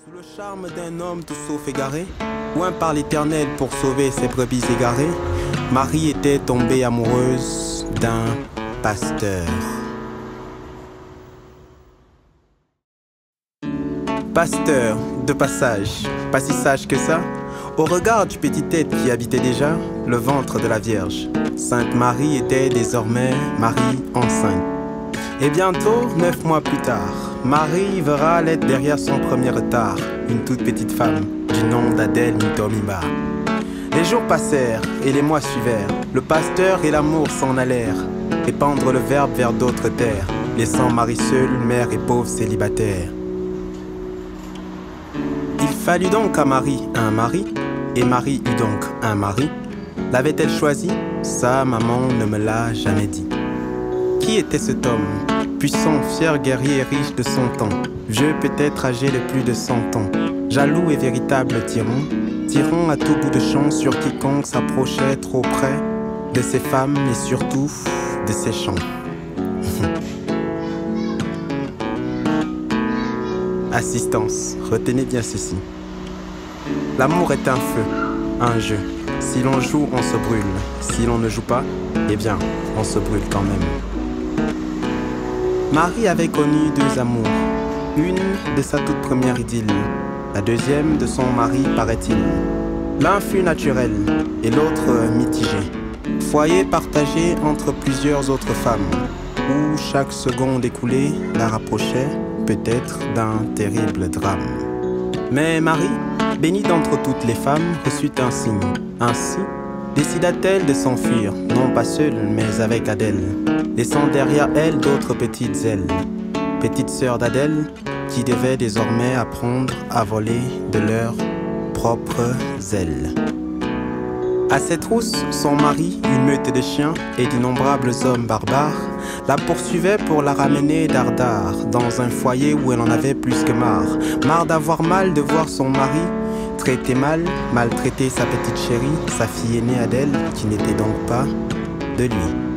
Sous le charme d'un homme tout sauf égaré, loin par l'Éternel pour sauver ses brebis égarées, Marie était tombée amoureuse d'un pasteur. Pasteur de passage, pas si sage que ça, au regard du petit être qui habitait déjà le ventre de la Vierge. Sainte Marie était désormais Marie enceinte. Et bientôt, 9 mois plus tard, Marie verra l'être derrière son premier retard, une toute petite femme du nom d'Adèle Mitomimba. Les jours passèrent et les mois suivèrent, le pasteur et l'amour s'en allèrent, épandre le verbe vers d'autres terres, laissant Marie seule, mère et pauvre célibataire. Il fallut donc à Marie un mari, et Marie eut donc un mari. L'avait-elle choisi? Ça, maman ne me l'a jamais dit. Qui était cet homme? Puissant, fier, guerrier, riche de son temps, vieux peut-être âgé de plus de 100 ans, jaloux et véritable tyran à tout bout de champ sur quiconque s'approchait trop près de ses femmes et surtout de ses chants. Assistance, retenez bien ceci. L'amour est un feu, un jeu. Si l'on joue, on se brûle. Si l'on ne joue pas, eh bien, on se brûle quand même. Marie avait connu 2 amours. Une de sa toute première idylle, la deuxième de son mari, paraît-il. L'un fut naturel et l'autre mitigé. Foyer partagé entre plusieurs autres femmes, où chaque seconde écoulée la rapprochait peut-être d'un terrible drame. Mais Marie, bénie d'entre toutes les femmes, reçut un signe. Ainsi, décida-t-elle de s'enfuir, non pas seule, mais avec Adèle, laissant derrière elle d'autres petites ailes, petites sœurs d'Adèle, qui devaient désormais apprendre à voler de leurs propres ailes. À ses trousses, son mari, une meute de chiens et d'innombrables hommes barbares, la poursuivaient pour la ramener dardard dans un foyer où elle en avait plus que marre. Marre d'avoir mal de voir son mari traiter mal, maltraiter sa petite chérie, sa fille aînée Adèle, qui n'était donc pas de lui.